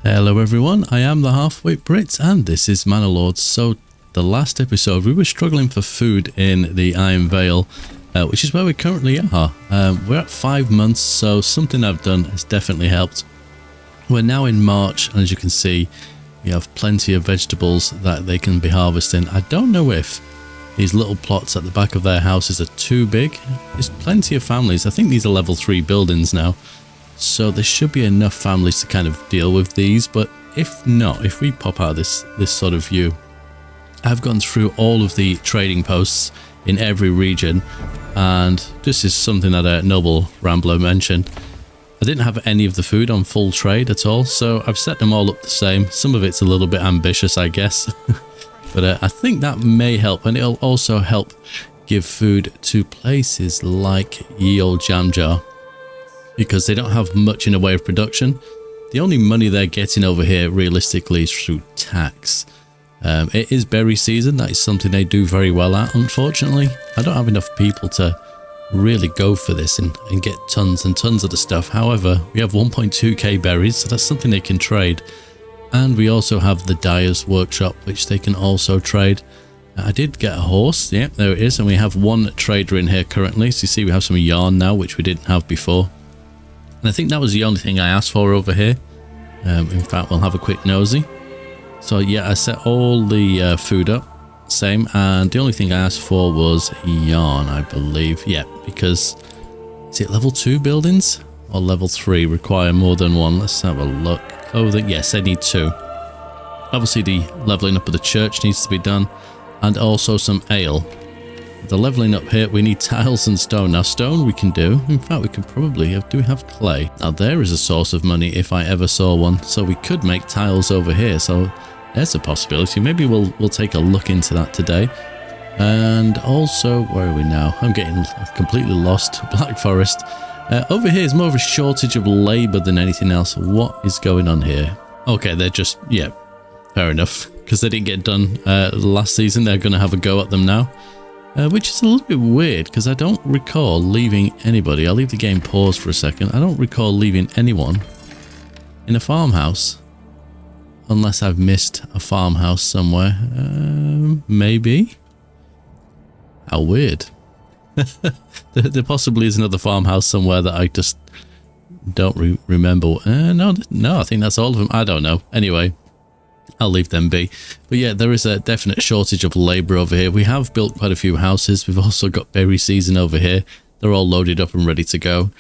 Hello everyone, I am the HalfWit Brit and this is Manor Lords. So the last episode we were struggling for food in the Iron Vale, which is where we currently are. We're at 5 months, so something I've done has definitely helped. We're now in March and as you can see we have plenty of vegetables that they can be harvesting. I don't know if these little plots at the back of their houses are too big. There's plenty of families. I think these are level 3 buildings now. So there should be enough families to kind of deal with these, but if not, if we pop out this sort of view, I've gone through all of the trading posts in every region, and this is something that Noble Rambler mentioned. I didn't have any of the food on full trade at all, so I've set them all up the same. Some of it's a little bit ambitious, I guess, but I think that may help, and it'll also help give food to places like Ye Olde Jam Jar, because they don't have much in the way of production. The only money they're getting over here realistically is through tax. It is berry season. That is something they do very well at. Unfortunately, I don't have enough people to really go for this and get tons and tons of the stuff. However, we have 1.2k berries, so that's something they can trade. And we also have the dyer's workshop, which they can also trade. I did get a horse. Yep, there it is. And we have one trader in here currently. So you see we have some yarn now, which we didn't have before. And I think that was the only thing I asked for over here. In fact, we'll have a quick nosy. So yeah, I set all the food up, same, and the only thing I asked for was yarn, I believe. Yeah, because is it level 2 buildings or level 3 require more than one? Let's have a look. Clothing, yes, they need 2. Obviously the leveling up of the church needs to be done, and also some ale. The leveling up here, we need tiles and stone. Now stone we can do. In fact, we can probably do we have clay? Now there is a source of money if I ever saw one. So we could make tiles over here. So there's a possibility. Maybe we'll take a look into that today. And also, where are we now? I'm getting completely lost. Black Forest. Over here is more of a shortage of labor than anything else. What is going on here? Okay, they're just, yeah, fair enough. Because they didn't get done last season. They're going to have a go at them now. Which is a little bit weird because I don't recall leaving anybody. I'll leave the game paused for a second. I don't recall leaving anyone in a farmhouse. Unless I've missed a farmhouse somewhere. Maybe. How weird. There possibly is another farmhouse somewhere that I just don't remember. No, I think that's all of them. I don't know. Anyway. I'll leave them be. But yeah, there is a definite shortage of labour over here. We have built quite a few houses. We've also got berry season over here. They're all loaded up and ready to go.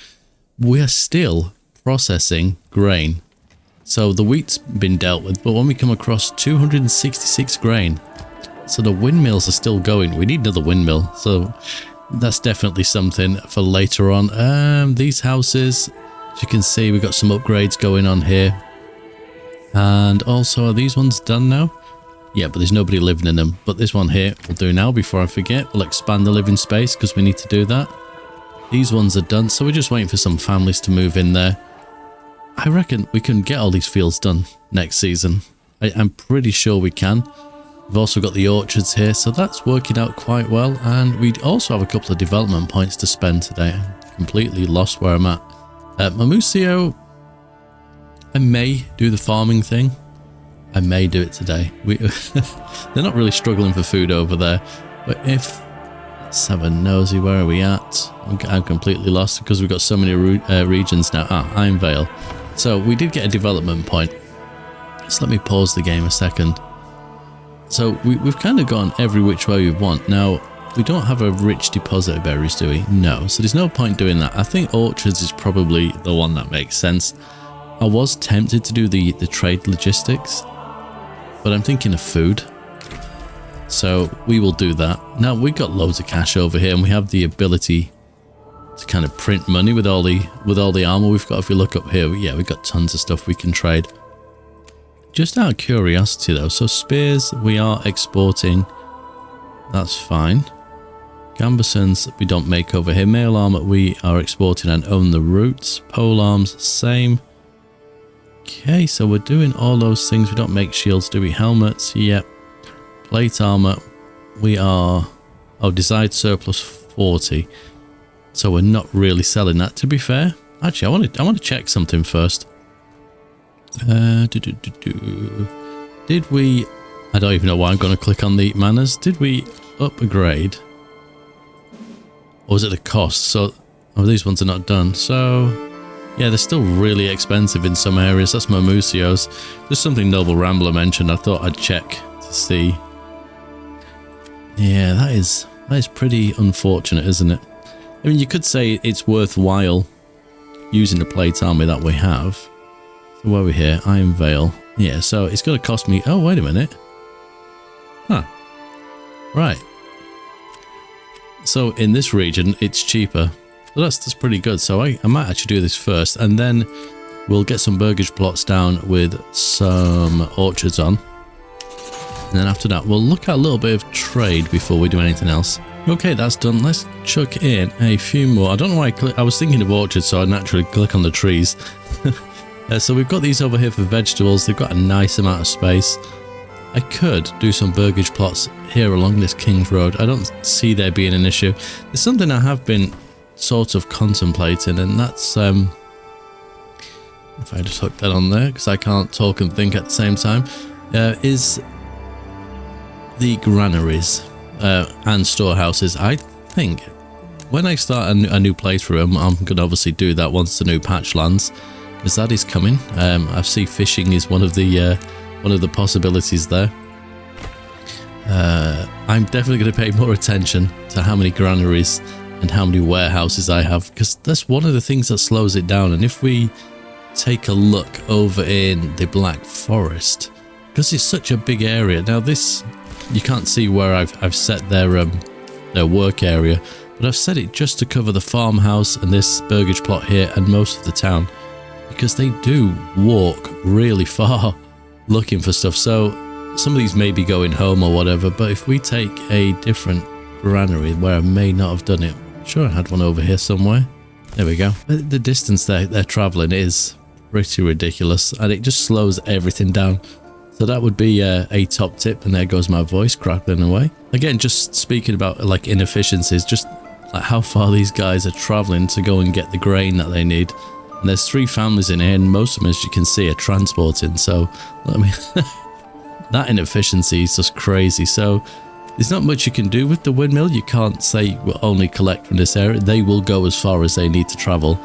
We are still processing grain. So the wheat's been dealt with, but when we come across 266 grain, so the windmills are still going. We need another windmill. So that's definitely something for later on. These houses, as you can see, we've got some upgrades going on here. And also, are these ones done now? Yeah, but there's nobody living in them. But this one here we'll do now before I forget. We'll expand the living space because we need to do that. These ones are done, so we're just waiting for some families to move in there. I reckon we can get all these fields done next season. I'm pretty sure we can. We've also got the orchards here, so that's working out quite well. And we also have a couple of development points to spend today. I'm completely lost where I'm at. Mamusio, I may do the farming thing. I may do it today. They're not really struggling for food over there. But if... Let's have a nosy. Where are we at? I'm completely lost because we've got so many regions now. Iron Vale. So we did get a development point. Just let me pause the game a second. So we've kind of gone every which way we want. Now, we don't have a rich deposit of berries, do we? No. So there's no point doing that. I think orchards is probably the one that makes sense. I was tempted to do the trade logistics, but I'm thinking of food. So we will do that. Now we've got loads of cash over here and we have the ability to kind of print money with all the armor we've got. If you look up here, yeah, we've got tons of stuff we can trade. Just out of curiosity though, so spears we are exporting. That's fine. Gambesons we don't make over here. Mail armor we are exporting and own the roots. Pole arms, same. Okay, so we're doing all those things. We don't make shields, do we? Helmets, yep. Plate armor, we are... Oh, desired surplus 40. So we're not really selling that, to be fair. Actually, I want to check something first. Did we... I don't even know why I'm going to click on the manors. Did we upgrade? Or was it the cost? So, oh, these ones are not done. So, yeah, they're still really expensive in some areas. That's Mamusio's. There's something Noble Rambler mentioned. I thought I'd check to see. Yeah, that is pretty unfortunate, isn't it? I mean, you could say it's worthwhile using the plate army that we have. So where are we here? Iron Vale. Yeah, so it's going to cost me... Oh, wait a minute. Huh. Right. So in this region, it's cheaper. So that's pretty good. So I might actually do this first, and then we'll get some burgage plots down with some orchards on. And then after that, we'll look at a little bit of trade before we do anything else. Okay, that's done. Let's chuck in a few more. I don't know why I was thinking of orchards, so I naturally click on the trees. So we've got these over here for vegetables. They've got a nice amount of space. I could do some burgage plots here along this King's Road. I don't see there being an issue. There's something I have been sort of contemplating, and that's if I just hook that on there because I can't talk and think at the same time, is the granaries and storehouses. I think when I start a new playthrough, I'm going to obviously do that once the new patch lands, because that is coming. I see fishing is one of the possibilities there. I'm definitely going to pay more attention to how many granaries and how many warehouses I have, because that's one of the things that slows it down. And if we take a look over in the Black Forest, because it's such a big area now, this you can't see where I've set their work area, but I've set it just to cover the farmhouse and this burgage plot here and most of the town, because they do walk really far looking for stuff. So some of these may be going home or whatever, but if we take a different granary where I may not have done it, I'm sure I had one over here somewhere. There we go. The distance they're traveling is pretty ridiculous, and it just slows everything down. So that would be a top tip, and there goes my voice crackling away. Again, just speaking about like inefficiencies, just like how far these guys are traveling to go and get the grain that they need. And there's 3 families in here, and most of them, as you can see, are transporting. So, I mean, that inefficiency is just crazy. So there's not much you can do with the windmill. You can't say we'll only collect from this area. They will go as far as they need to travel.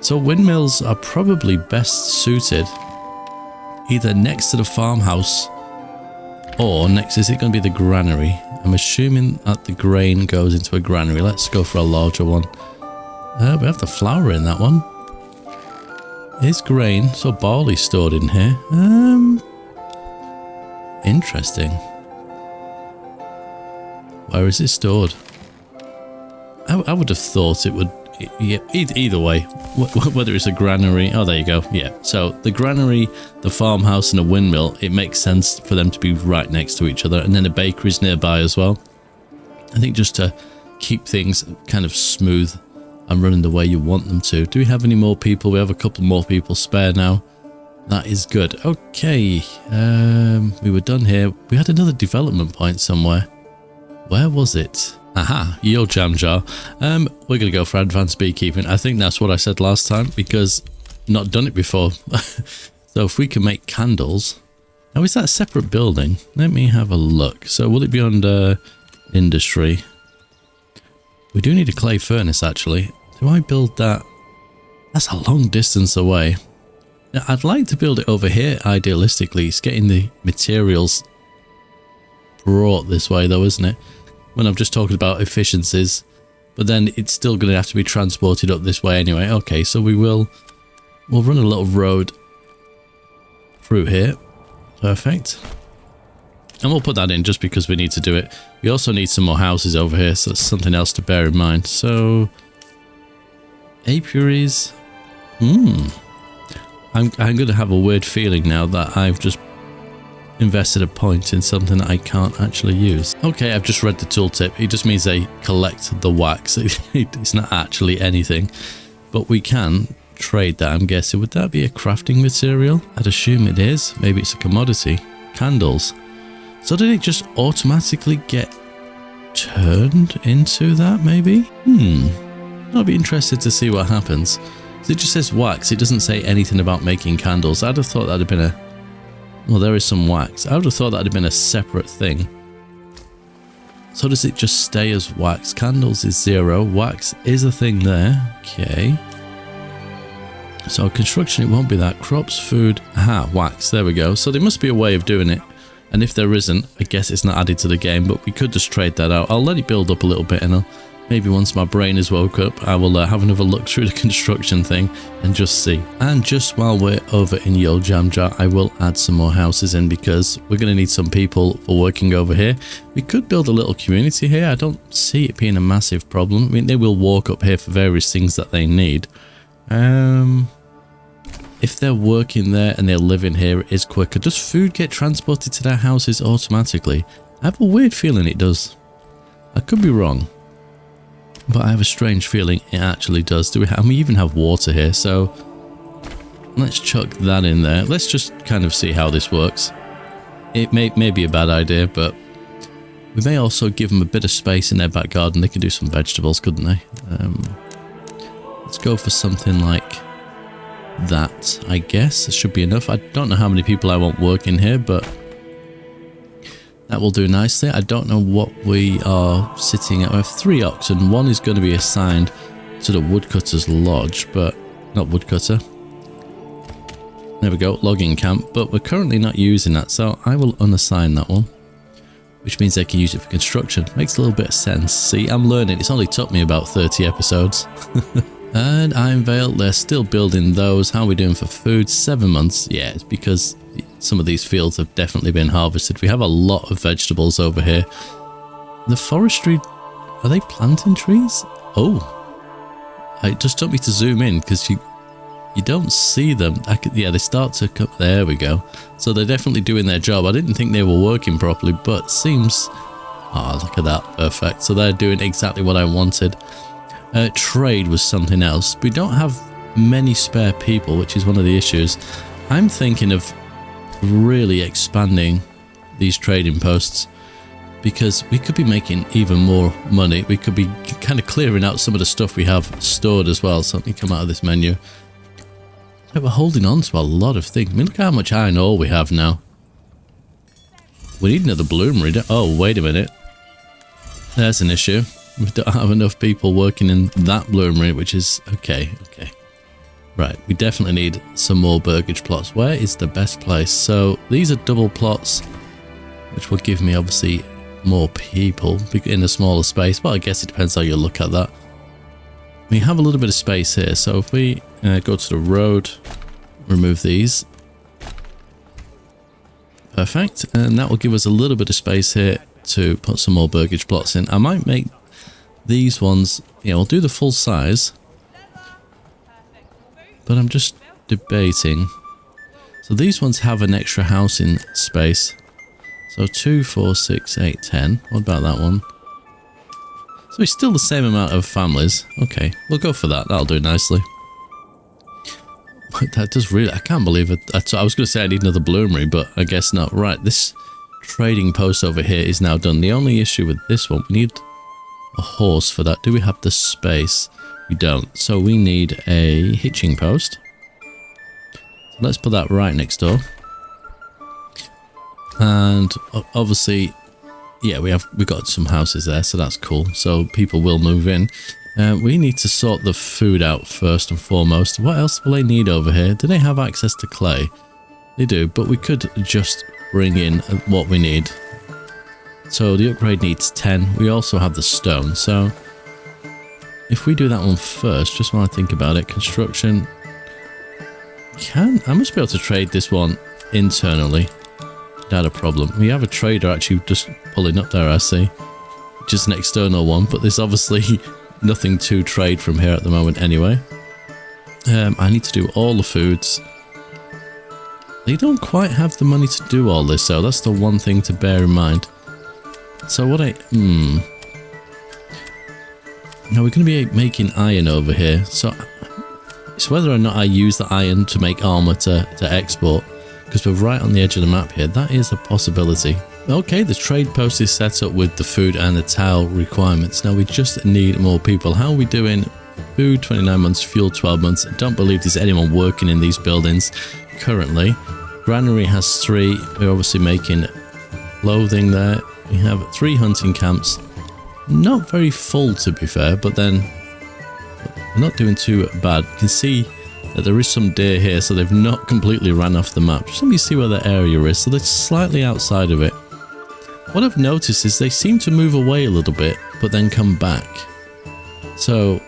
So windmills are probably best suited either next to the farmhouse or next, is it going to be the granary? I'm assuming that the grain goes into a granary. Let's go for a larger one. We have the flour in that one. Is grain, so barley stored in here. Interesting. Where is it stored? I would have thought it would, yeah, either way, whether it's a granary. Oh, there you go. Yeah. So the granary, the farmhouse, and a windmill, it makes sense for them to be right next to each other. And then a bakery's nearby as well. I think just to keep things kind of smooth and running the way you want them to. Do we have any more people? We have a couple more people spare now. That is good. Okay. We were done here. We had another development point somewhere. Where was it? Aha, your jam jar. We're going to go for advanced beekeeping. I think that's what I said last time, because not done it before. So if we can make candles. Now, is that a separate building? Let me have a look. So will it be under industry? We do need a clay furnace, actually. Do I build that? That's a long distance away. I'd like to build it over here, idealistically. It's getting the materials brought this way, though, isn't it? When I'm just talking about efficiencies. But then it's still going to have to be transported up this way anyway. Okay, so we'll run a little road through here. Perfect. And we'll put that in just because we need to do it. We also need some more houses over here, so that's something else to bear in mind. So, apiaries. I'm going to have a weird feeling now that I've just invested a point in something that I can't actually use. Okay, I've just read the tooltip. It just means they collect the wax. It's not actually anything, but we can trade that, I'm guessing. Would that be a crafting material? I'd assume it is. Maybe it's a commodity. Candles. So did it just automatically get turned into that, maybe? I'll be interested to see what happens. So it just says wax. It doesn't say anything about making candles. I'd have thought that'd have been a... Well, there is some wax. I would have thought that'd have been a separate thing. So does it just stay as wax? Candles is 0. Wax is a thing there. Okay. So construction, it won't be that. Crops, food. Aha, wax. There we go. So there must be a way of doing it. And if there isn't, I guess it's not added to the game, but we could just trade that out. I'll let it build up a little bit, and I'll... Maybe once my brain is woke up, I will have another look through the construction thing and just see. And just while we're over in Yo Jam Jar, I will add some more houses in because we're going to need some people for working over here. We could build a little community here. I don't see it being a massive problem. I mean, they will walk up here for various things that they need. If they're working there and they're living here, it is quicker. Does food get transported to their houses automatically? I have a weird feeling it does. I could be wrong. But I have a strange feeling it actually does. Do we have, and we even have water here, so let's chuck that in there. Let's just kind of see how this works. It may be a bad idea, but we may also give them a bit of space in their back garden. They could do some vegetables, couldn't they? Let's go for something like that, I guess. It should be enough. I don't know how many people I want working here, but that will do nicely. I don't know what we are sitting at. We have 3 oxen. 1 is going to be assigned to the woodcutter's lodge, but not woodcutter. There we go, logging camp. But we're currently not using that, so I will unassign that one, which means they can use it for construction. Makes a little bit of sense. See, I'm learning. It's only took me about 30 episodes. And Iron Vale, they're still building those. How are we doing for food? 7 months. Yeah, it's because some of these fields have definitely been harvested. We have a lot of vegetables over here. The forestry, are they planting trees? Oh, it just took me to zoom in because you don't see them. Yeah, they start to come. There we go. So they're definitely doing their job. I didn't think they were working properly, but seems... Oh, look at that. Perfect. So they're doing exactly what I wanted. Trade was something else. We don't have many spare people, which is one of the issues. I'm thinking of really expanding these trading posts because we could be making even more money. We could be kind of clearing out some of the stuff we have stored as well. So let me come out of this menu. So we're holding on to a lot of things. I mean, look how much iron ore we have now. We need another bloomery. Oh, wait a minute. There's an issue. We don't have enough people working in that bloomery, which is okay. Right, we definitely need some more burgage plots. Where is the best place? So these are double plots, which will give me obviously more people in a smaller space. But I guess it depends how you look at that. We have a little bit of space here. So if we go to the road, remove these. Perfect. And that will give us a little bit of space here to put some more burgage plots in. I might make these ones, we'll do the full size. But I'm just debating. So these ones have an extra house in space. So 2, 4, 6, 8, 10. What about that one? So it's still the same amount of families. Okay, we'll go for that. That'll do nicely. That does really... I can't believe it. I was going to say I need another bloomery, but I guess not. Right, this trading post over here is now done. The only issue with this one, we need a horse for that. Do we have the space? We don't. So we need a hitching post. So let's put that right next door. And obviously, yeah, we got some houses there, so that's cool. So people will move in. We need to sort the food out first and foremost. What else will they need over here? Do they have access to clay? They do, but we could just bring in what we need. So the upgrade needs 10. We also have the stone. So if we do that one first, just while I think about it, construction. I must be able to trade this one internally without a problem. We have a trader actually just pulling up there, I see. Just an external one, but there's obviously nothing to trade from here at the moment anyway. I need to do all the foods. They don't quite have the money to do all this, so that's the one thing to bear in mind. So what now we're going to be making iron over here, so it's whether or not I use the iron to make armor to export, because we're right on the edge of the map here. That is a possibility. Okay, the trade post is set up with the food and the tile requirements. Now we just need more people. How are we doing Food 29 months, fuel 12 months. I don't believe there's anyone working in these buildings currently. Granary has 3. We're obviously making clothing there. We have 3 hunting camps. Not very full to be fair, but then we're not doing too bad. You can see that there is some deer here, so they've not completely ran off the map. Just let me see where the area is. So they're slightly outside of it. What I've noticed is they seem to move away a little bit, but then come back. So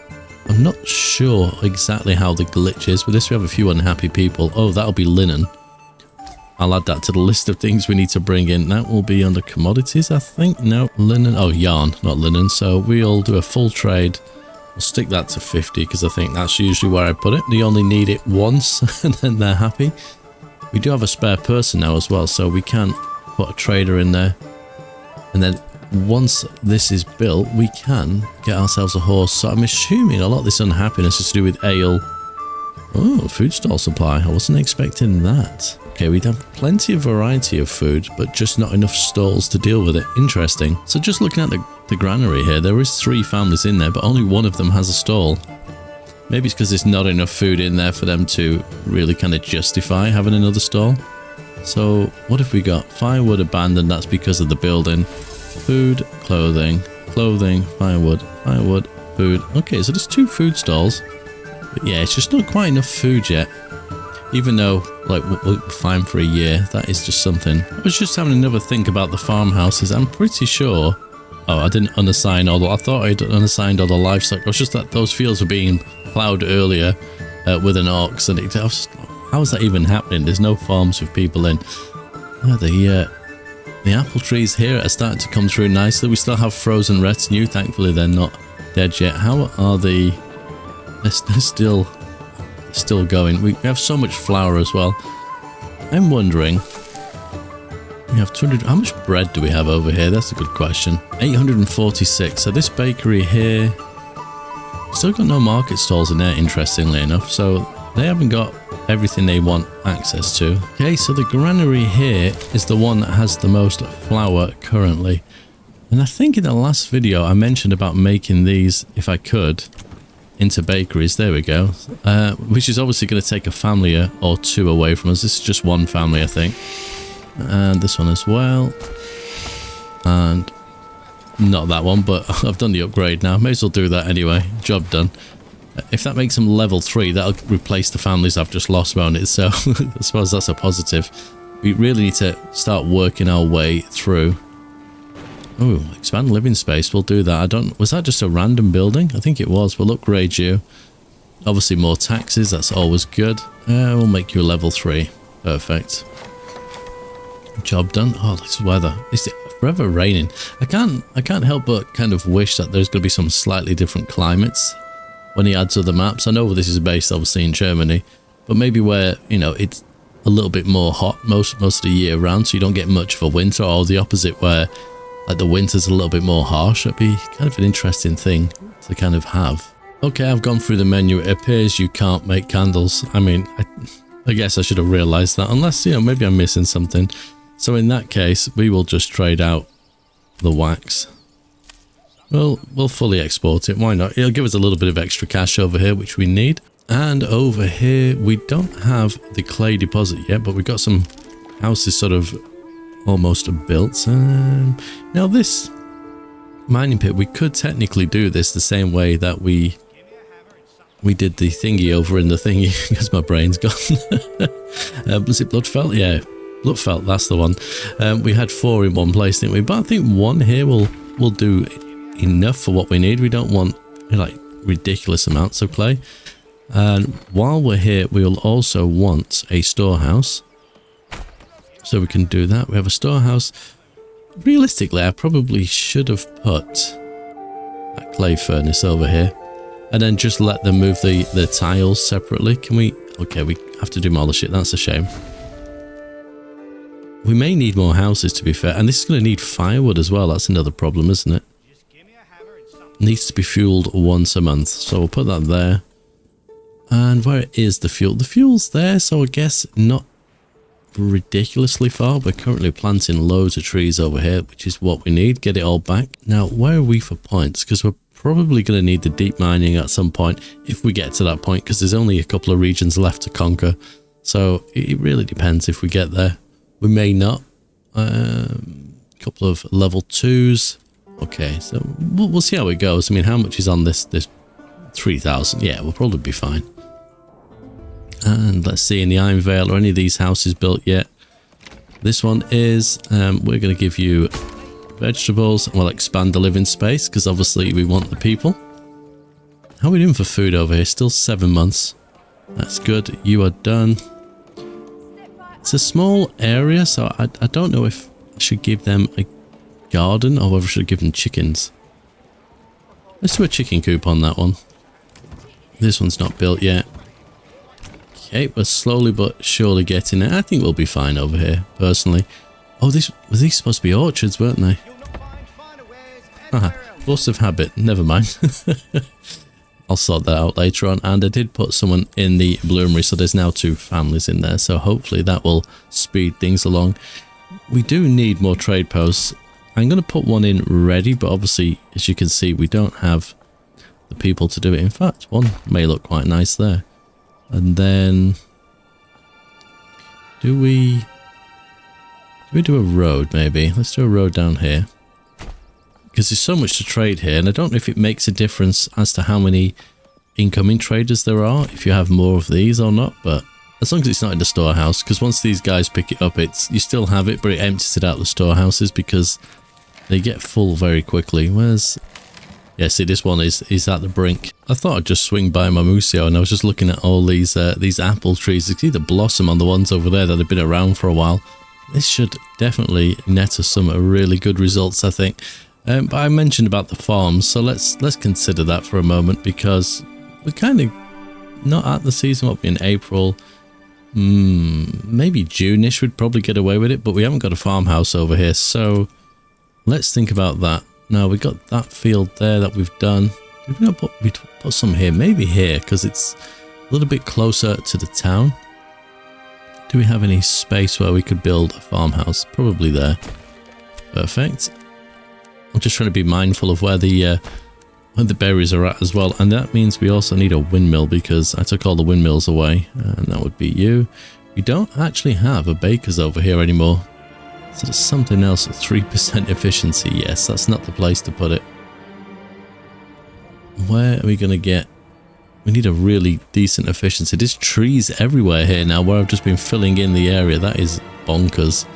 I'm not sure exactly how the glitch is. With this, we have a few unhappy people. Oh, that'll be linen. I'll add that to the list of things we need to bring in. That will be under commodities, I think. No, linen. Oh, yarn, not linen. So we'll do a full trade. We'll stick that to 50 because I think that's usually where I put it. They only need it once and then they're happy. We do have a spare person now as well, so we can put a trader in there. And then once this is built, we can get ourselves a horse. So I'm assuming a lot of this unhappiness is to do with ale. Oh, food stall supply. I wasn't expecting that. Okay, we'd have plenty of variety of food, but just not enough stalls to deal with it. Interesting. So just looking at the granary here, there is 3 families in there, but only one of them has a stall. Maybe it's because there's not enough food in there for them to really kind of justify having another stall. So what have we got? Firewood abandoned, that's because of the building. Food, clothing, clothing, firewood, firewood, food. Okay, so there's 2 food stalls. But yeah, it's just not quite enough food yet. Even though, like, we're fine for a year, that is just something. I was just having another think about the farmhouses. I'm pretty sure... Oh, I didn't unassign all the... I thought I'd unassigned all the livestock. It was just that those fields were being ploughed earlier with an ox. And I was just, how is that even happening? There's no farms with people in. Oh, the apple trees here are starting to come through nicely. We still have frozen retinue. Thankfully, they're not dead yet. How are the... They're still going. We have so much flour as well. I'm wondering, we have 200. How much bread do we have over here? That's a good question. 846. So this bakery here, still got no market stalls in there, interestingly enough. So they haven't got everything they want access to. Okay, so the granary here is the one that has the most flour currently. And I think in the last video I mentioned about making these, if I could, into bakeries. There we go. Which is obviously going to take a family or 2 away from us. This is just one family, I think. And this one as well. And not that one, but I've done the upgrade now. May as well do that anyway. Job done. If that makes them level 3, that'll replace the families I've just lost around it. So I suppose that's a positive. We really need to start working our way through. Oh, expand living space. We'll do that. Was that just a random building? I think it was. We'll upgrade you. Obviously more taxes. That's always good. We'll make you a level 3. Perfect. Job done. Oh, this weather. It's forever raining. I can't help but kind of wish that there's going to be some slightly different climates when he adds other maps. I know this is based obviously in Germany, but maybe where, you know, it's a little bit more hot most of the year round, so you don't get much of a winter, or the opposite where like the winter's a little bit more harsh. That'd be kind of an interesting thing to kind of have. Okay, I've gone through the menu. It appears you can't make candles. I mean, I guess I should have realized that, unless, you know, maybe I'm missing something. So in that case, we will just trade out the wax. We'll fully export it. Why not? It'll give us a little bit of extra cash over here, which we need. And over here, we don't have the clay deposit yet, but we've got some houses sort of almost built. Now this mining pit, we could technically do this the same way that we did the thingy over in the thingy, because my brain's gone. Was it Bloodfelt? Yeah, Bloodfelt, that's the one. We had 4 in one place, didn't we? But I think 1 here will do enough for what we need. We don't want like ridiculous amounts of clay. And while we're here, we'll also want a storehouse. So we can do that. We have a storehouse. Realistically, I probably should have put that clay furnace over here and then just let them move the tiles separately. Can we? Okay, we have to demolish it. That's a shame. We may need more houses, to be fair. And this is going to need firewood as well. That's another problem, isn't it? Needs to be fueled once a month. So we'll put that there. And where is the fuel? The fuel's there, so I guess not ridiculously far. We're currently planting loads of trees over here, which is what we need. Get it all back. Now, where are we for points? Because we're probably going to need the deep mining at some point if we get to that point, because there's only a couple of regions left to conquer. So it really depends if we get there. We may not. Couple of level 2s. Okay, so we'll see how it goes. I mean, how much is on this 3,000? Yeah, we'll probably be fine. And let's see, in the Iron Vale, are any of these houses built yet? This one is. We're going to give you vegetables, and we'll expand the living space because obviously we want the people. How are we doing for food over here? Still 7 months. That's good. You are done. It's a small area, so I don't know if I should give them a garden or whether I should give them chickens. Let's do a chicken coop on that one. This one's not built yet. Okay, we're slowly but surely getting it. I think we'll be fine over here, personally. Oh, were these supposed to be orchards, weren't they? Haha, force of habit. Never mind. I'll sort that out later on. And I did put someone in the bloomery, so there's now 2 families in there. So hopefully that will speed things along. We do need more trade posts. I'm going to put one in ready, but obviously, as you can see, we don't have the people to do it. In fact, one may look quite nice there. And then, do we do a road maybe? Let's do a road down here. Because there's so much to trade here, and I don't know if it makes a difference as to how many incoming traders there are, if you have more of these or not, but as long as it's not in the storehouse, because once these guys pick it up, you still have it, but it empties it out the storehouses because they get full very quickly. Yeah, see, this one is at the brink. I thought I'd just swing by my Museo, and I was just looking at all these apple trees. You can see the blossom on the ones over there that have been around for a while. This should definitely net us some really good results, I think. But I mentioned about the farms, so let's consider that for a moment, because we're kind of not at the season. What, in April? Maybe June-ish we'd probably get away with it, but we haven't got a farmhouse over here, so let's think about that. Now, we got that field there that we've done. Did we not put some here? Maybe here, because it's a little bit closer to the town. Do we have any space where we could build a farmhouse? Probably there. Perfect. I'm just trying to be mindful of where the berries are at as well, and that means we also need a windmill, because I took all the windmills away, and that would be you. We don't actually have a baker's over here anymore, so there's something else at 3% efficiency. Yes, that's not the place to put it. Where are we going to get? We need a really decent efficiency. There's trees everywhere here now where I've just been filling in the area. That is bonkers.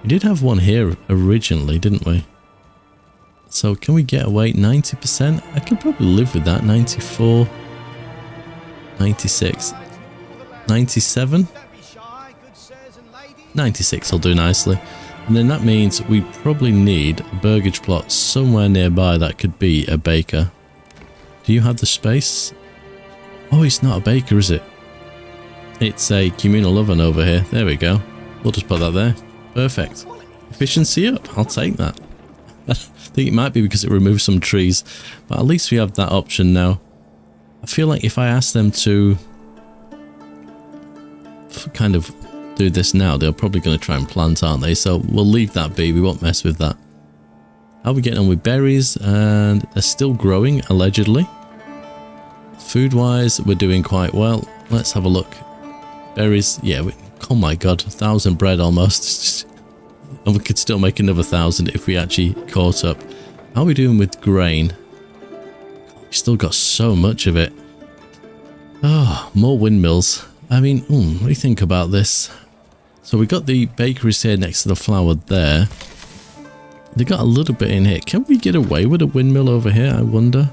We did have one here originally, didn't we? So can we get away 90%? I could probably live with that. 94, 96, 97, 96 will do nicely. And then that means we probably need a burgage plot somewhere nearby that could be a baker. Do you have the space? Oh, it's not a baker, is it? It's a communal oven over here. There we go. We'll just put that there. Perfect. Efficiency up. I'll take that. I think it might be because it removes some trees, but at least we have that option now. I feel like if I ask them to kind of do this now, they're probably going to try and plant, aren't they? So we'll leave that be. We won't mess with that. How are we getting on with berries? And they're still growing, allegedly. Food-wise, we're doing quite well. Let's have a look. Berries, yeah. Oh my god, 1,000 bread almost. And we could still make another 1,000 if we actually caught up. How are we doing with grain? We still got so much of it. Oh, more windmills. I mean, what do you think about this? So we got the bakeries here next to the flour there. They got a little bit in here. Can we get away with a windmill over here, I wonder?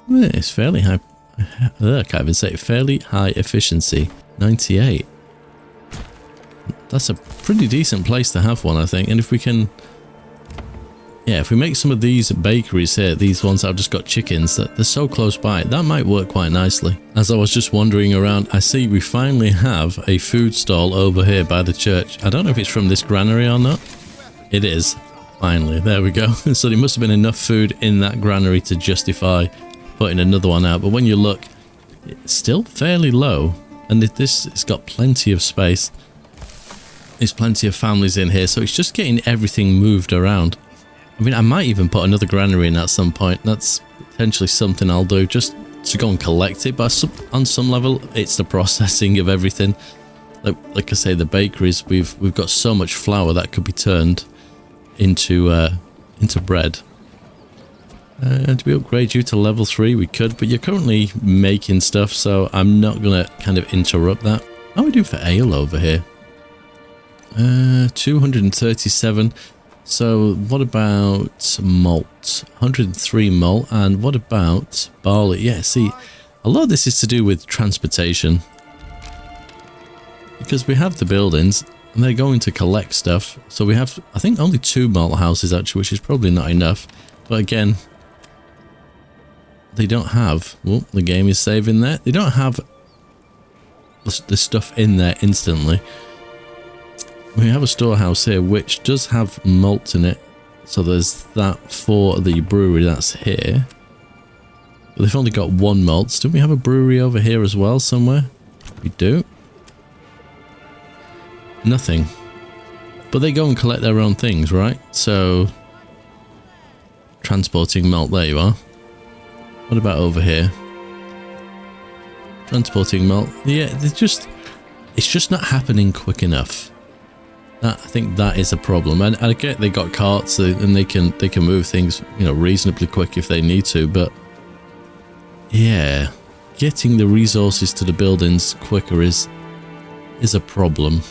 It's fairly high. I can't even say it. Fairly high efficiency. 98. That's a pretty decent place to have one, I think. And if we can... Yeah, if we make some of these bakeries here, these ones that have just got chickens, that they're so close by, that might work quite nicely. As I was just wandering around, I see we finally have a food stall over here by the church. I don't know if it's from this granary or not. It is. Finally, there we go. So there must have been enough food in that granary to justify putting another one out. But when you look, it's still fairly low. And this has got plenty of space. There's plenty of families in here, so it's just getting everything moved around. I mean, I might even put another granary in at some point. That's potentially something I'll do, just to go and collect it. But on some level, it's the processing of everything. Like I say, the bakeries, we've got so much flour that could be turned into bread. Do we upgrade you to level 3? We could, but you're currently making stuff, so I'm not going to kind of interrupt that. How are we doing for ale over here? 237. So what about malt? 103 malt. And what about barley? Yeah, see, a lot of this is to do with transportation. Because we have the buildings and they're going to collect stuff. So we have, I think, only 2 malt houses actually, which is probably not enough. But again, they don't have, well, the game is saving there. They don't have the stuff in there instantly. We have a storehouse here which does have malt in it. So there's that for the brewery that's here. But they've only got 1 malt. Don't we have a brewery over here as well somewhere? We do. Nothing. But they go and collect their own things, right? So transporting malt, there you are. What about over here? Transporting malt. Yeah, it's just not happening quick enough. I think that is a problem. And I get they got carts and they can move things, you know, reasonably quick if they need to, but yeah, getting the resources to the buildings quicker is a problem.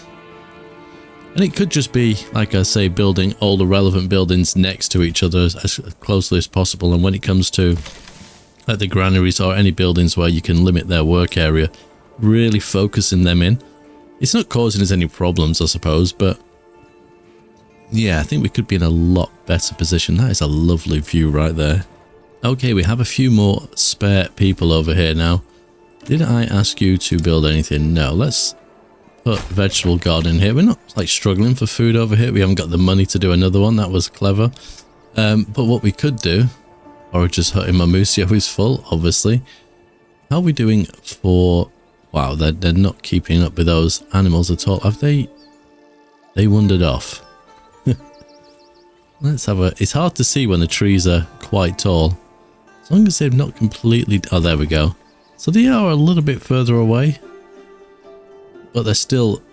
And it could just be, like I say, building all the relevant buildings next to each other as closely as possible. And when it comes to like the granaries or any buildings where you can limit their work area, really focusing them in. It's not causing us any problems, I suppose, but yeah, I think we could be in a lot better position. That is a lovely view right there. Okay, we have a few more spare people over here now. Did I ask you to build anything? No, let's put a vegetable garden here. We're not like struggling for food over here. We haven't got the money to do another one. That was clever. But what we could do, or just hurting my Museo is full, obviously. How are we doing for... Wow, they're not keeping up with those animals at all. Have they wandered off? Let's have a... It's hard to see when the trees are quite tall. As long as they've not completely... Oh, there we go. So they are a little bit further away. But they're still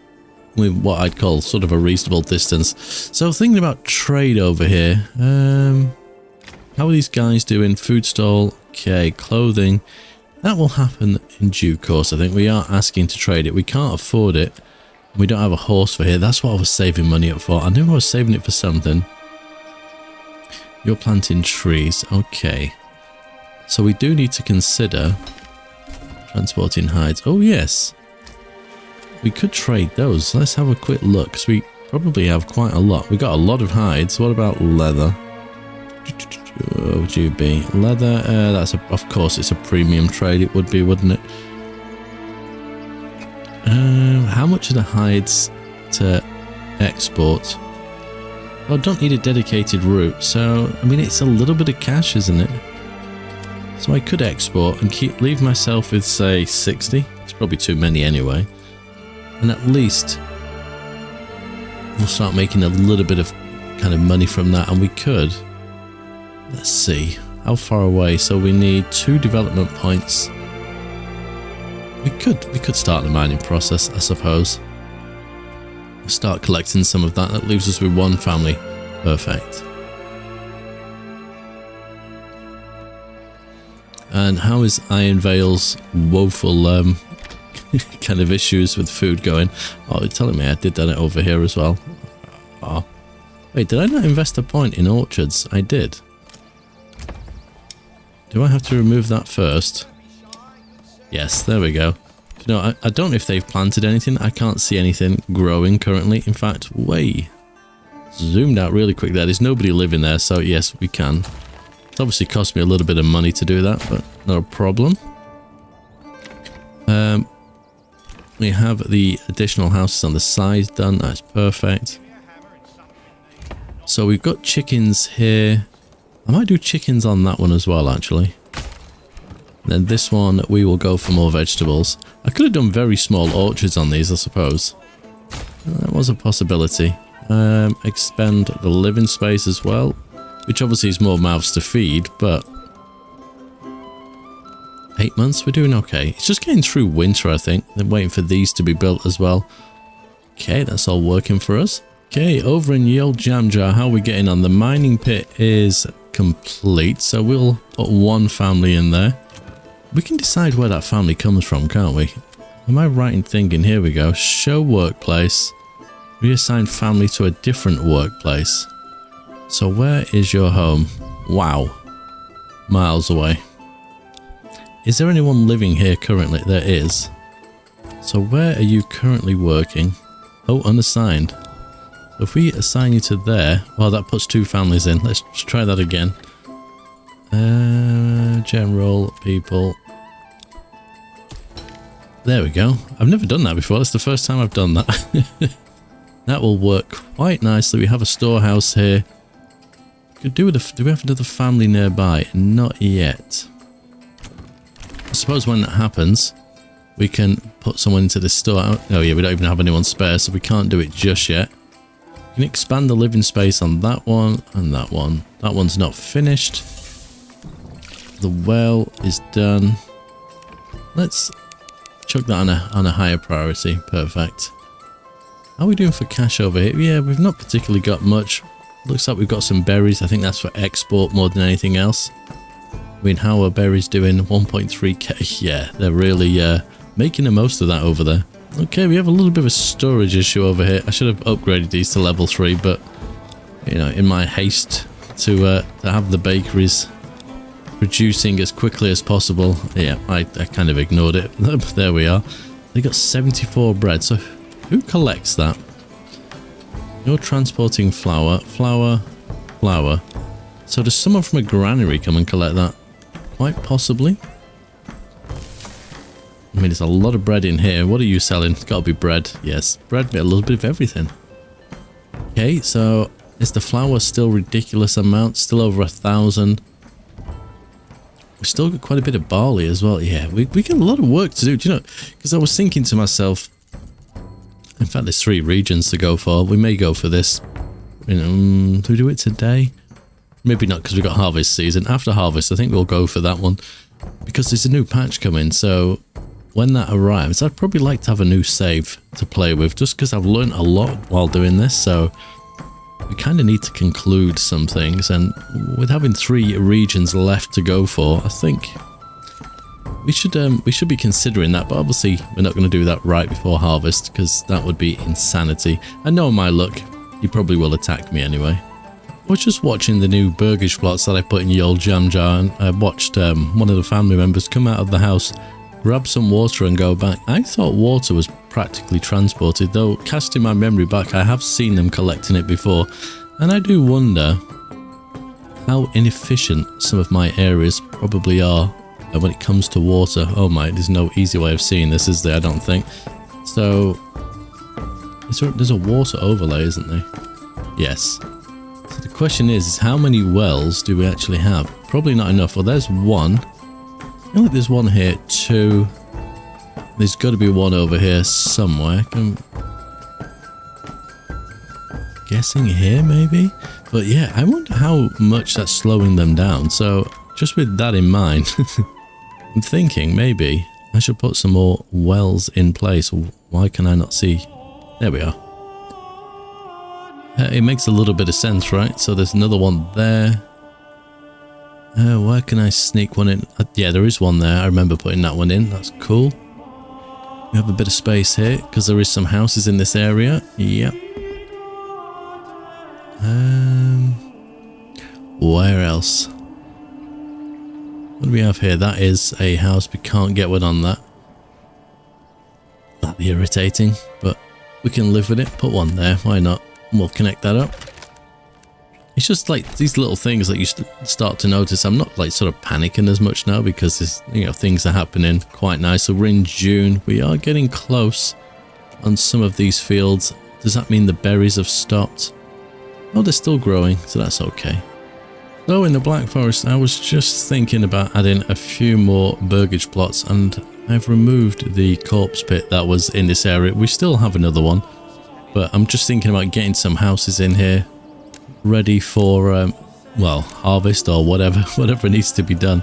with what I'd call sort of a reasonable distance. So thinking about trade over here. How are these guys doing? Food stall. Okay, clothing. That will happen in due course. I think we are asking to trade it. We can't afford it. We don't have a horse for here. That's what I was saving money up for. I knew I was saving it for something. You're planting trees. Okay. So we do need to consider transporting hides. Oh, yes. We could trade those. Let's have a quick look, because we probably have quite a lot. We got a lot of hides. What about leather? What would you be? Leather, of course it's a premium trade, it would be, wouldn't it? How much are the hides to export? Oh, I don't need a dedicated route, so, I mean, it's a little bit of cash, isn't it? So I could export and leave myself with, say, 60. It's probably too many anyway. And at least we'll start making a little bit of kind of money from that, and we could... Let's see, how far away? So we need 2 development points. We could start the mining process, I suppose. Start collecting some of that. That leaves us with 1 family. Perfect. And how is Iron Vale's woeful kind of issues with food going? Oh, you're telling me I did that over here as well. Oh. Wait, did I not invest a point in orchards? I did. Do I have to remove that first? Yes, there we go. No, I don't know if they've planted anything. I can't see anything growing currently. In fact, way zoomed out really quick there. There's nobody living there, so yes, we can. It obviously cost me a little bit of money to do that, but no problem. We have the additional houses on the side done. That's perfect. So we've got chickens here. I might do chickens on that one as well, actually. And then this one, we will go for more vegetables. I could have done very small orchards on these, I suppose. That was a possibility. Expand the living space as well. which obviously is more mouths to feed, but 8 months, we're doing okay. It's just getting through winter, I think. Then waiting for these to be built as well. Okay, that's all working for us. Okay, over in the old jam jar, how are we getting on? The mining pit is complete, so we'll put one family in there. We can decide where that family comes from, can't we? Am I right in thinking? Here we go. Show workplace. Reassign family to a different workplace. So where is your home? Wow. Miles away. Is there anyone living here currently? There is. So where are you currently working? Oh, unassigned. So if we assign you to there, well, that puts 2 families in. Let's try that again. General, people. There we go. I've never done that before. That's the first time I've done that. That will work quite nicely. We have a storehouse here. Could do with do we have another family nearby? Not yet. I suppose when that happens, we can put someone into this store. Oh yeah, we don't even have anyone spare, so we can't do it just yet. We can expand the living space on that one and that one. That one's not finished. The well is done. Let's chuck that on a higher priority. Perfect. How are we doing for cash over here? Yeah, we've not particularly got much. Looks like we've got some berries. I think that's for export more than anything else. I mean, how are berries doing? 1.3k. Yeah, they're really making the most of that over there. Okay, we have a little bit of a storage issue over here. I should have upgraded these to level 3, but, you know, in my haste to have the bakeries producing as quickly as possible, yeah, I kind of ignored it. There we are. They got 74 bread, so who collects that? You're transporting flour, flour, flour. So does someone from a granary come and collect that? Quite possibly. I mean, there's a lot of bread in here. What are you selling? It's got to be bread. Yes, bread, but a little bit of everything. Okay, so is the flour still ridiculous amount? Still over 1,000. We've still got quite a bit of barley as well. Yeah, we got a lot of work to do. Do you know? Because I was thinking to myself, in fact, there's 3 regions to go for. We may go for this. You know, do we do it today? Maybe not, because we've got harvest season. After harvest, I think we'll go for that one. Because there's a new patch coming, so when that arrives, I'd probably like to have a new save to play with, just because I've learned a lot while doing this, so we kind of need to conclude some things, and with having 3 regions left to go for, I think we should be considering that, but obviously we're not going to do that right before harvest, because that would be insanity. I know my luck, he probably will attack me anyway. I was just watching the new burgage plots that I put in the old jam jar, and I watched one of the family members come out of the house, grab some water and go back. I thought water was practically transported, though casting my memory back, I have seen them collecting it before, and I do wonder how inefficient some of my areas probably are when it comes to water. Oh my, there's no easy way of seeing this, is there? I don't think. So, there's a water overlay, isn't there? Yes. So the question is how many wells do we actually have? Probably not enough. Well, there's 1. I feel like there's 1 here, 2. There's got to be 1 over here somewhere. I'm guessing here, maybe? But yeah, I wonder how much that's slowing them down. So, just with that in mind, I'm thinking maybe I should put some more wells in place. Why can I not see? There we are. It makes a little bit of sense, right? So there's another one there. Where can I sneak one in? Yeah, there is one there. I remember putting that one in. That's cool. We have a bit of space here because there is some houses in this area. Yep. Where else? What do we have here? That is a house. We can't get one on that. That'd be irritating, but we can live with it. Put one there. Why not? And we'll connect that up. It's just like these little things that you start to notice. I'm not like sort of panicking as much now because there's, you know, things are happening quite nice. So we're in June. We are getting close on some of these fields. Does that mean the berries have stopped? Oh, they're still growing, so that's okay. So in the Black Forest, I was just thinking about adding a few more burgage plots, and I've removed the corpse pit that was in this area. We still have another one, but I'm just thinking about getting some houses in here ready for well, harvest or whatever needs to be done.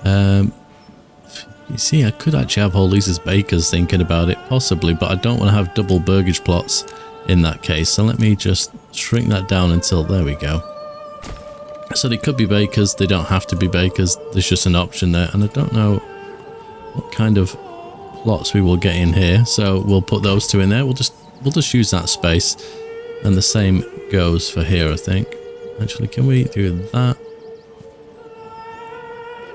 You see, I could actually have all these as bakers, thinking about it, possibly, but I don't want to have double burgage plots in that case. So let me just shrink that down until, there we go. So they could be bakers, they don't have to be bakers, there's just an option there, and I don't know what kind of plots we will get in here, so we'll put those two in there. We'll just use that space, and the same goes for here, I think. Actually, can we do that?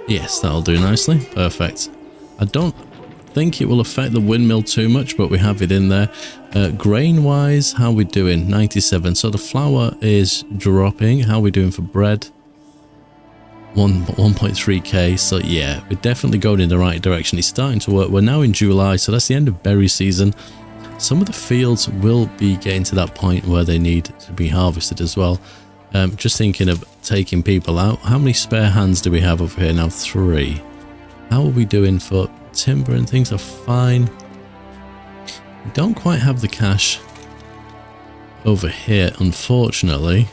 Yes, that'll do nicely. Perfect. I don't think it will affect the windmill too much, but we have it in there. Grain wise, how are we doing? 97. So the flour is dropping. How are we doing for bread? 1.3k. So yeah, we're definitely going in the right direction. It's starting to work. We're now in July, so that's the end of berry season. Some of the fields will be getting to that point where they need to be harvested as well. Just thinking of taking people out. How many spare hands do we have over here now? 3. How are we doing for timber and things? Are fine. We don't quite have the cash over here, unfortunately,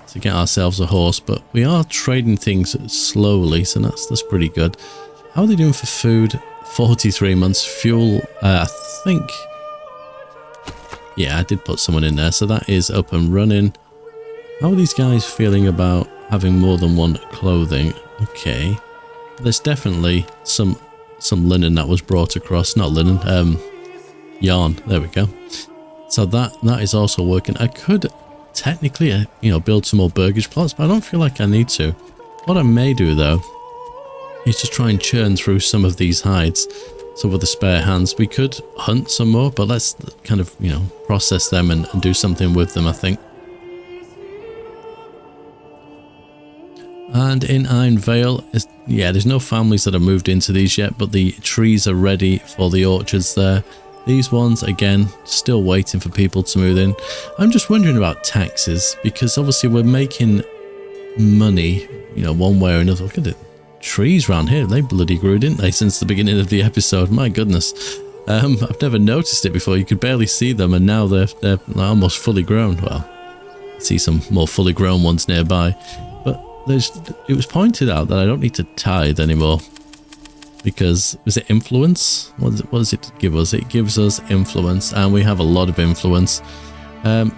to get ourselves a horse, but we are trading things slowly, so that's pretty good. How are they doing for food? 43 months. Fuel, I think, yeah, I did put someone in there, so that is up and running. How are these guys feeling about having more than one clothing? Okay, there's definitely some linen that was brought across, not linen, yarn. There we go. So that is also working. I could technically, build some more burgage plots, but I don't feel like I need to. What I may do though is just try and churn through some of these hides. So with the spare hands, we could hunt some more, but let's kind of, process them and do something with them, I think. And in Iron Vale, yeah, there's no families that have moved into these yet, but the trees are ready for the orchards there. These ones, again, still waiting for people to move in. I'm just wondering about taxes, because obviously we're making money, one way or another. Look at the trees around here. They bloody grew, didn't they, since the beginning of the episode? My goodness. I've never noticed it before. You could barely see them, and now they're almost fully grown. Well, I see some more fully grown ones nearby. It was pointed out that I don't need to tithe anymore, because, is it influence? What does it give us? It gives us influence, and we have a lot of influence. I'm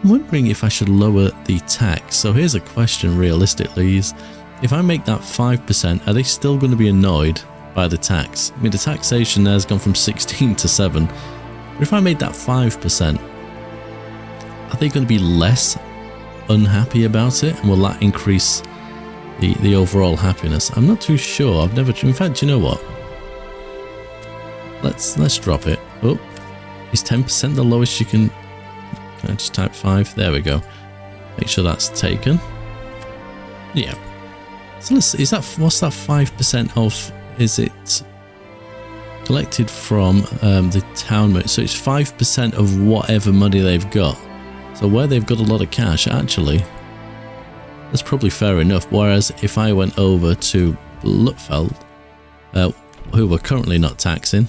wondering if I should lower the tax. So here's a question realistically, is if I make that 5%, are they still going to be annoyed by the tax? I mean, the taxation there has gone from 16 to 7. But if I made that 5%, are they going to be less unhappy about it, and will that increase the overall happiness? I'm not too sure. I've never, in fact, you know what, let's drop it. Oh, is 10% the lowest you can I just type 5? There we go. Make sure that's taken. Yeah, so what's that 5% of? Is it collected from the town? So it's 5% of whatever money they've got. So where they've got a lot of cash, actually, that's probably fair enough. Whereas if I went over to Lutfeld, who we're currently not taxing,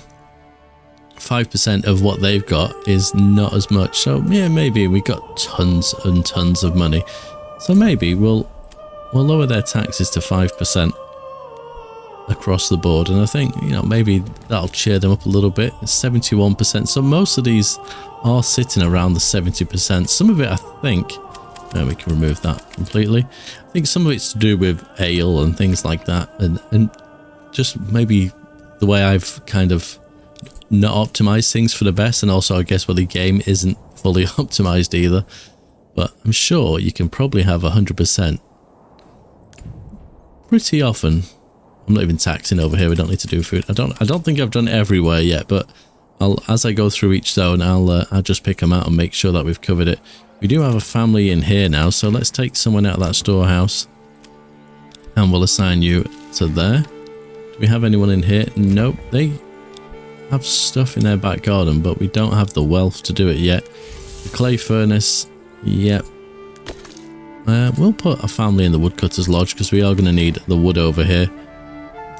5% of what they've got is not as much. So yeah, maybe we got tons and tons of money. So maybe we'll lower their taxes to 5% across the board, and I think maybe that'll cheer them up a little bit. It's 71%. So most of these are sitting around the 70%. Some of it, I think, we can remove that completely. I think some of it's to do with ale and things like that, and just maybe the way I've kind of not optimized things for the best, and also I guess where the game isn't fully optimized either. But I'm sure you can probably have 100% pretty often. I'm not even taxing over here. We don't need to do food. I don't think I've done it everywhere yet, but as I go through each zone, I'll just pick them out and make sure that we've covered it. We do have a family in here now, so let's take someone out of that storehouse, and we'll assign you to there. Do we have anyone in here? Nope. They have stuff in their back garden, but we don't have the wealth to do it yet. The clay furnace, yep. We'll put a family in the woodcutter's lodge, because we are going to need the wood over here.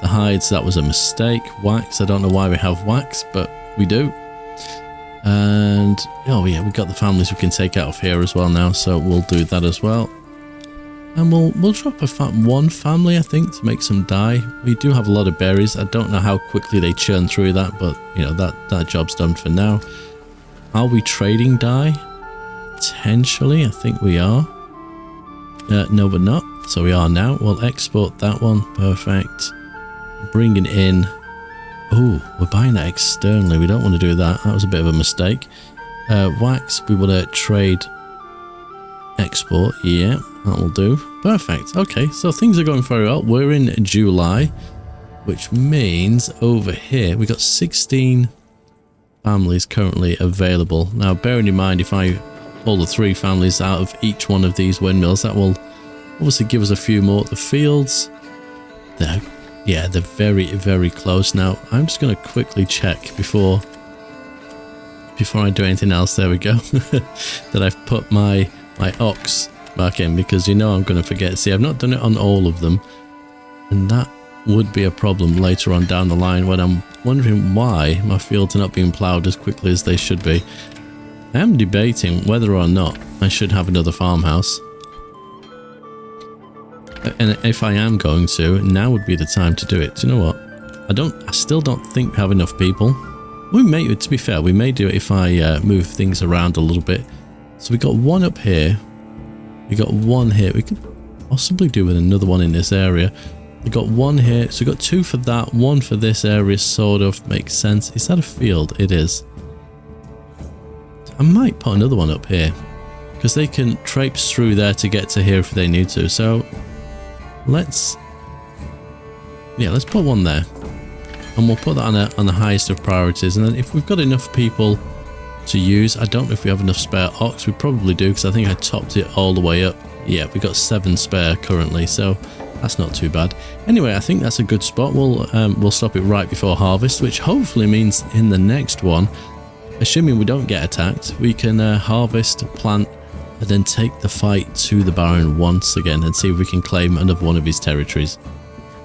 The hides, that was a mistake. Wax, I don't know why we have wax, but we do. And oh yeah, we've got the families we can take out of here as well now, so we'll do that as well. And we'll drop one family, I think, to make some dye. We do have a lot of berries. I don't know how quickly they churn through that, but you know, that job's done for now. Are we trading dye? Potentially, I think we are. No, we're not. So we are now. We'll export that one. Perfect. Bringing in. Oh, we're buying that externally. We don't want to do that. That was a bit of a mistake. Wax, we will trade. Export, yeah, that will do. Perfect. Okay, so things are going very well. We're in July, which means over here we got 16 families currently available. Now, bearing in mind, if I pull the 3 families out of each one of these windmills, that will obviously give us a few more. The fields, they're very, very close. Now, I'm just going to quickly check before I do anything else. There we go. That I've put my ox back in, because you know I'm going to forget. See, I've not done it on all of them, and that would be a problem later on down the line when I'm wondering why my fields are not being ploughed as quickly as they should be. I am debating whether or not I should have another farmhouse, and if I am going to, now would be the time to do it. Do you know what? I still don't think we have enough people. We may, to be fair, we may do it if I move things around a little bit. So we got one up here, we got one here. We could possibly do with another one in this area. We got one here, so we got 2 for that, 1 for this area. Sort of makes sense. Is that a field? It is. I might put another one up here, because they can traipse through there to get to here if they need to. So let's put one there, and we'll put that on the highest of priorities. And then if we've got enough people to use, I don't know if we have enough spare ox. We probably do, because I think I topped it all the way up. Yeah, we got 7 spare currently, so that's not too bad. Anyway, I think that's a good spot. We'll stop it right before harvest, which hopefully means in the next one, assuming we don't get attacked, we can harvest, plant, and then take the fight to the Baron once again and see if we can claim another one of his territories.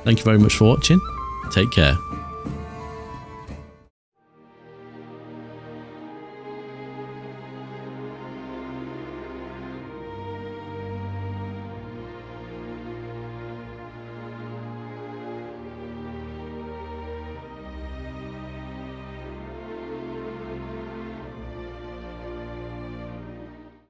Thank you very much for watching. Take care.